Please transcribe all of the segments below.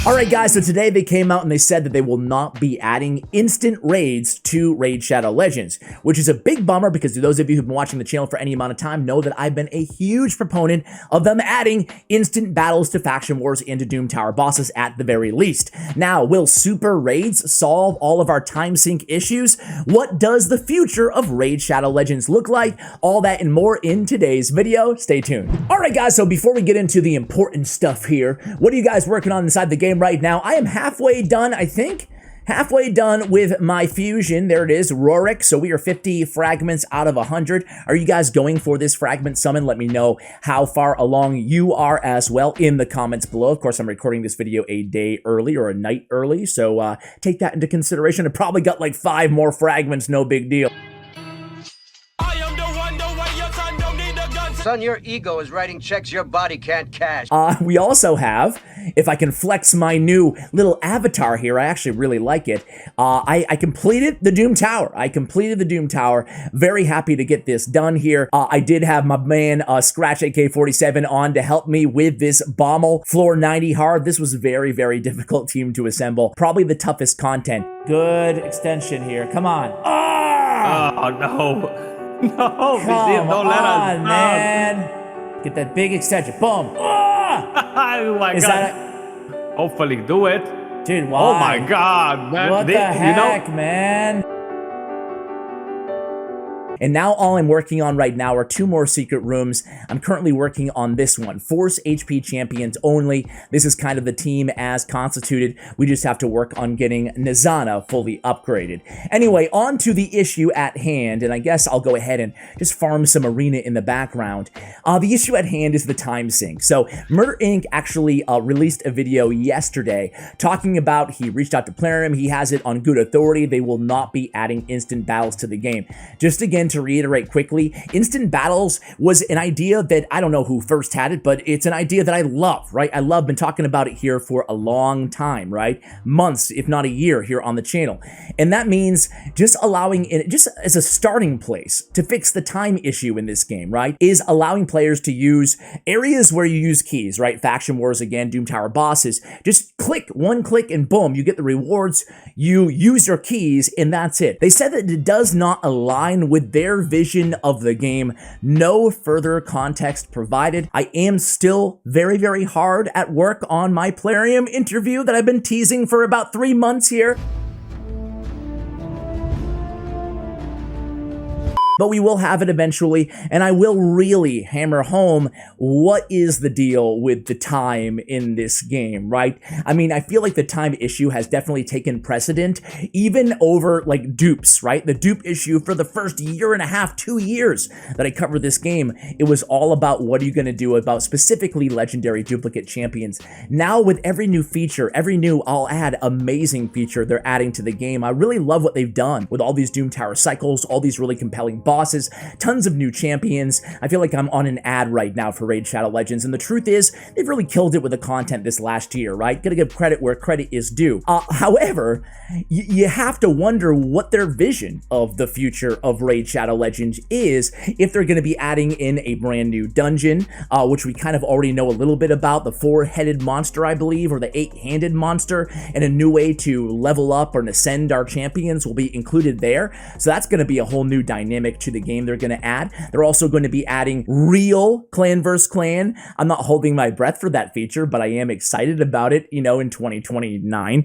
Alright guys, so today they came out and they said that they will not be adding instant raids to Raid Shadow Legends, which is a big bummer because those of you who've been watching the channel for any amount of time know that I've been a huge proponent of them adding instant battles to faction wars into Doom Tower bosses at the very least. Now, will super raids solve all of our time sync issues? What does the future of Raid Shadow Legends look like? All that and more in today's video. Stay tuned. Alright guys, so before we get into the important stuff here, what are you guys working on inside the game right now? I am halfway done, I think. Halfway done with my fusion. There it is, Rorik. So we are 50 fragments out of 100. Are you guys going for this fragment summon? Let me know how far along you are as well in the comments below. Of course, I'm recording this video a day early or a night early, so take that into consideration. I probably got like 5 more fragments, no big deal. Son, your ego is writing checks your body can't cash. We also have, if I can flex my new little avatar here, I actually really like it. I completed the Doom Tower. Very happy to get this done here. I did have my man Scratch AK-47 on to help me with this Bommel floor 90 hard. This was a very, very difficult team to assemble. Probably the toughest content. Good extension here. Come on. Oh, no. No, Come don't let us on, man. Get that big extension. Boom. Oh my God. Hopefully do it. Dude, why? Oh my God, man. What the heck, man? And now all I'm working on right now are 2 more secret rooms. I'm currently working on this one, Force HP Champions only. This is kind of the team as constituted. We just have to work on getting Nizana fully upgraded. Anyway, on to the issue at hand, and I guess I'll go ahead and just farm some arena in the background. The issue at hand is the time sync. So Murder Inc. actually released a video yesterday talking about, he reached out to Plarium, he has it on good authority, they will not be adding instant battles to the game. Just again, to reiterate quickly, instant battles was an idea that I don't know who first had it, but it's an idea that I love, right? I love, been talking about it here for a long time, right? Months, if not a year here on the channel. And that means just allowing it, just as a starting place to fix the time issue in this game, right? Is allowing players to use areas where you use keys, right? Faction wars again, Doom Tower bosses. Just click, one click and boom, you get the rewards, you use your keys, and that's it. They said that it does not align with their vision of the game. No further context provided. I am still very, very hard at work on my Plarium interview that I've been teasing for about 3 months here. But we will have it eventually, and I will really hammer home what is the deal with the time in this game, right? I mean, I feel like the time issue has definitely taken precedent, even over, like, dupes, right? The dupe issue for the first year and a half, 2 years that I covered this game, it was all about what are you going to do about specifically legendary duplicate champions. Now, with every new feature, every new, I'll add, amazing feature they're adding to the game, I really love what they've done with all these Doom Tower cycles, all these really compelling bosses, tons of new champions. I feel like I'm on an ad right now for Raid Shadow Legends, and the truth is, they've really killed it with the content this last year, right? Gotta give credit where credit is due. However, you have to wonder what their vision of the future of Raid Shadow Legends is, if they're gonna be adding in a brand new dungeon, which we kind of already know a little bit about, the 4-headed monster, I believe, or the 8-handed monster, and a new way to level up or ascend our champions will be included there. So that's gonna be a whole new dynamic to the game they're going to add. They're also going to be adding real clan versus clan. I'm not holding my breath for that feature, but I am excited about it, you know, in 2029.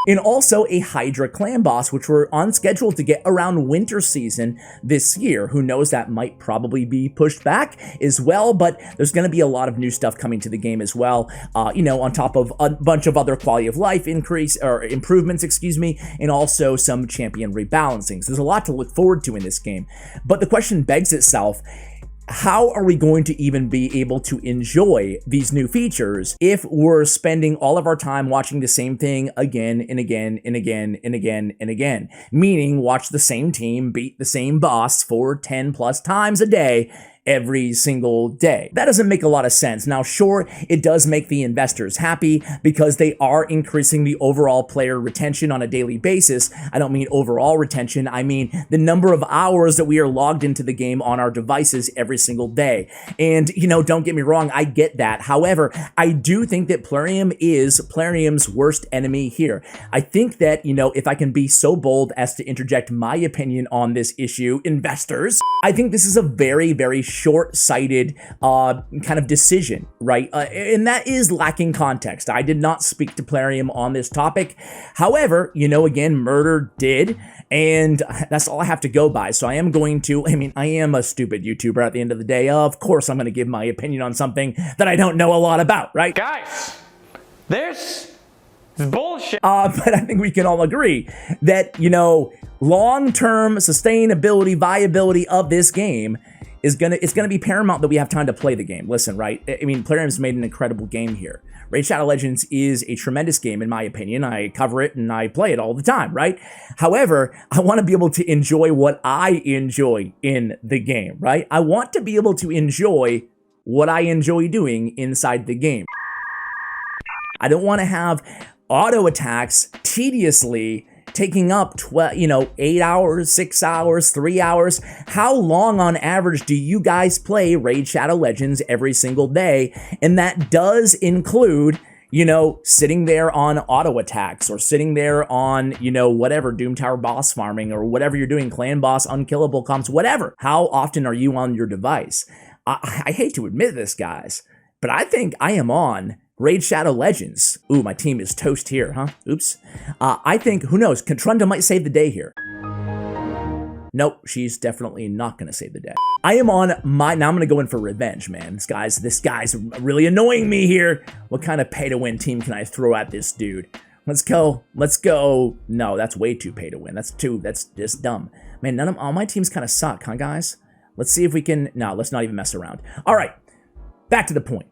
And also a Hydra clan boss, which we're on schedule to get around winter season this year. Who knows, that might probably be pushed back as well, but there's going to be a lot of new stuff coming to the game as well, you know, on top of a bunch of other quality of life improvements, excuse me, and also some champion rebalancing. So there's a lot to look forward to in this game. But the question begs itself, how are we going to even be able to enjoy these new features if we're spending all of our time watching the same thing again and again and again and again and again? Meaning, watch the same team beat the same boss 4, 10 plus times a day every single day. That doesn't make a lot of sense. Now, sure, it does make the investors happy because they are increasing the overall player retention on a daily basis. I don't mean overall retention. I mean the number of hours that we are logged into the game on our devices every single day. And, you know, don't get me wrong, I get that. However, I do think that Plarium is Plarium's worst enemy here. I think that, you know, if I can be so bold as to interject my opinion on this issue, investors, I think this is a very, very short-sighted kind of decision, right? And that is lacking context. I did not speak to Plarium on this topic. However, you know, again, Murder did, and that's all I have to go by. So I am going to, I am a stupid YouTuber at the end of the day. Of course, I'm going to give my opinion on something that I don't know a lot about, right? Guys, this is bullshit. But I think we can all agree that, you know, long-term sustainability, viability of this game it's gonna be paramount that we have time to play the game. Listen, right? Plarium's made an incredible game here. Raid Shadow Legends is a tremendous game, in my opinion. I cover it and I play it all the time, right? However, I want to be able to enjoy what I enjoy in the game, right? I want to be able to enjoy what I enjoy doing inside the game. I don't want to have auto attacks tediously taking up 8 hours, 6 hours, 3 hours. How long on average do you guys play Raid Shadow Legends every single day? And that does include, you know, sitting there on auto attacks or sitting there on, you know, whatever, Doom Tower boss farming or whatever you're doing, clan boss, unkillable comps, whatever. How often are you on your device? I hate to admit this, guys, but I think I am on Raid Shadow Legends. Ooh, my team is toast here, huh? Oops. I think, who knows, Contrunda might save the day here. Nope, she's definitely not going to save the day. I am on my, now I'm going to go in for revenge, man. This guy's really annoying me here. What kind of pay-to-win team can I throw at this dude? Let's go. No, that's way too pay-to-win. That's just dumb. Man, all my teams kind of suck, huh, guys? Let's see if we can, no, let's not even mess around. All right, back to the point.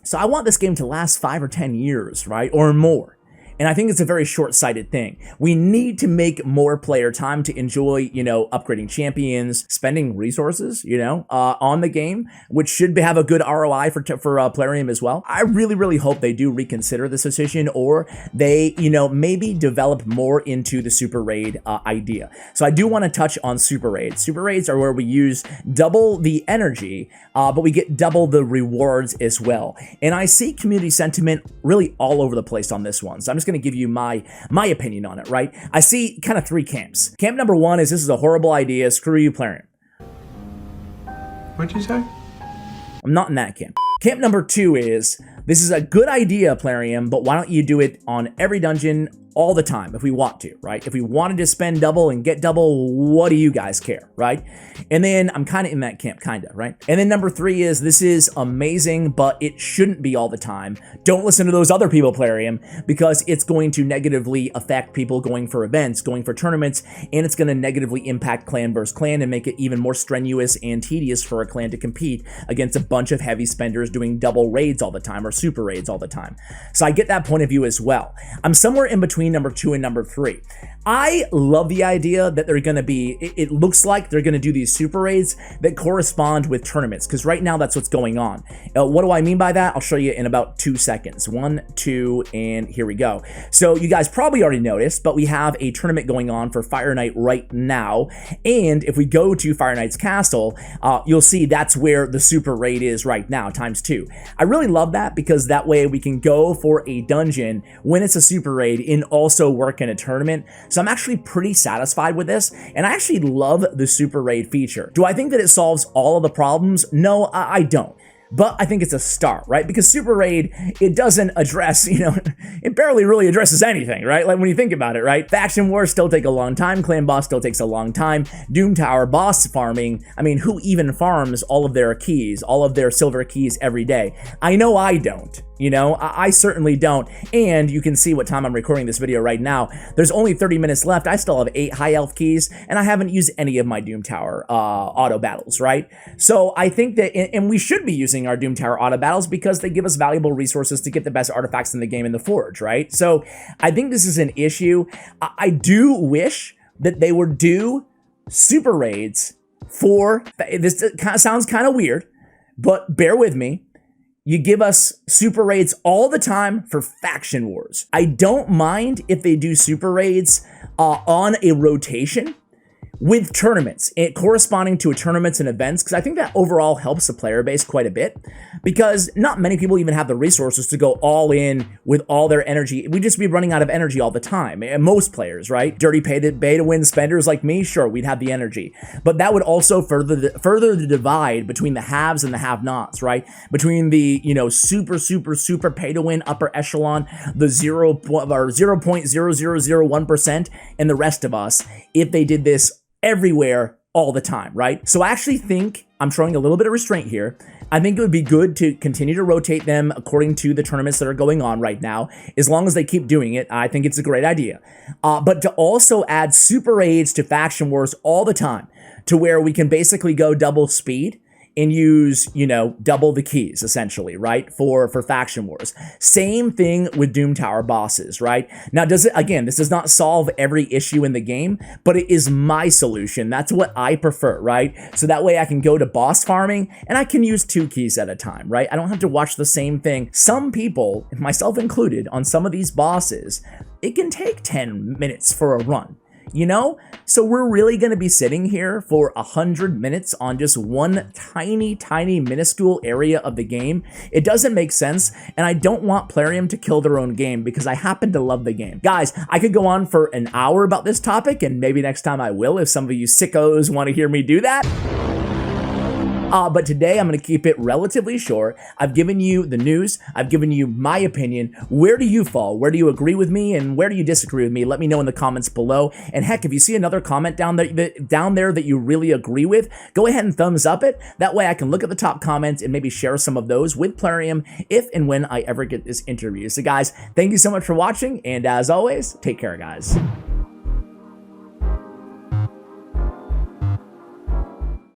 So I want this game to last 5 or 10 years, right? Or more. And I think it's a very short-sighted thing. We need to make more player time to enjoy, you know, upgrading champions, spending resources, you know, on the game, which should have a good ROI for Plarium as well. I really, really hope they do reconsider this decision, or they, you know, maybe develop more into the Super Raid idea. So I do want to touch on Super Raids. Super Raids are where we use double the energy, but we get double the rewards as well. And I see community sentiment really all over the place on this one. So I'm just going to give you my opinion on it, right? I see kind of 3 camps. Camp number 1 is this is a horrible idea. Screw you, Plarium. What'd you say? I'm not in that camp. Camp number 2 is this is a good idea, Plarium, but why don't you do it on every dungeon all the time if we want to, right? If we wanted to spend double and get double, what do you guys care, right? And then I'm kind of in that camp, kind of, right? And then number 3 is this is amazing, but it shouldn't be all the time. Don't listen to those other people, Plarium, because it's going to negatively affect people going for events, going for tournaments, and it's going to negatively impact clan versus clan and make it even more strenuous and tedious for a clan to compete against a bunch of heavy spenders doing double raids all the time or super raids all the time. So I get that point of view as well. I'm somewhere in between number 2 and number 3. I love the idea that they're going to be, it looks like they're going to do these super raids that correspond with tournaments, because right now that's what's going on. What do I mean by that? I'll show you in about 2 seconds. 1, 2, and here we go. So you guys probably already noticed, but we have a tournament going on for Fire Knight right now, and if we go to Fire Knight's castle, you'll see that's where the super raid is right now, ×2. I really love that because that way we can go for a dungeon when it's a super raid and also work in a tournament. So I'm actually pretty satisfied with this, and I actually love the super raid feature. Do I think that it solves all of the problems? No, I don't. But I think it's a start, right? Because Super Raid, it doesn't address, you know, it barely really addresses anything, right? Like when you think about it, right? Faction wars still take a long time. Clan boss still takes a long time. Doom Tower boss farming, I mean, who even farms all of their keys, all of their silver keys every day? I know I don't. You know, I certainly don't, and you can see what time I'm recording this video right now. There's only 30 minutes left. I still have 8 high elf keys, and I haven't used any of my Doom Tower auto battles, right? So I think that, and we should be using our Doom Tower auto battles because they give us valuable resources to get the best artifacts in the game in the Forge, right? So I think this is an issue. I do wish that they would do super raids for, this sounds kind of weird, but bear with me. You give us super raids all the time for faction wars. I don't mind if they do super raids on a rotation with tournaments, corresponding to tournaments and events, because I think that overall helps the player base quite a bit, because not many people even have the resources to go all in with all their energy. We'd just be running out of energy all the time. And most players, right? Dirty pay to win spenders like me, sure, we'd have the energy. But that would also further the divide between the haves and the have-nots, right? Between the, super pay to win upper echelon, the 0.0001%, and the rest of us, if they did this everywhere all the time, right? So I actually think I'm showing a little bit of restraint here. I think it would be good to continue to rotate them according to the tournaments that are going on right now. As long as they keep doing it, I think it's a great idea. But to also add super raids to faction wars all the time, to where we can basically go double speed and use, double the keys, essentially, right, for faction wars. Same thing with Doom Tower bosses, right? Now, this does not solve every issue in the game, but it is my solution. That's what I prefer, right? So that way I can go to boss farming, and I can use 2 keys at a time, right? I don't have to watch the same thing. Some people, myself included, on some of these bosses, it can take 10 minutes for a run. So we're really going to be sitting here for 100 minutes on just one tiny minuscule area of the game. It doesn't make sense, and I don't want Plarium to kill their own game because I happen to love the game. Guys, I could go on for an hour about this topic, and maybe next time I will if some of you sickos want to hear me do that. But today I'm going to keep it relatively short. I've given you the news. I've given you my opinion. Where do you fall? Where do you agree with me? And where do you disagree with me? Let me know in the comments below. And heck, if you see another comment down there that you really agree with, go ahead and thumbs up it. That way I can look at the top comments and maybe share some of those with Plarium if and when I ever get this interview. So guys, thank you so much for watching. And as always, take care, guys.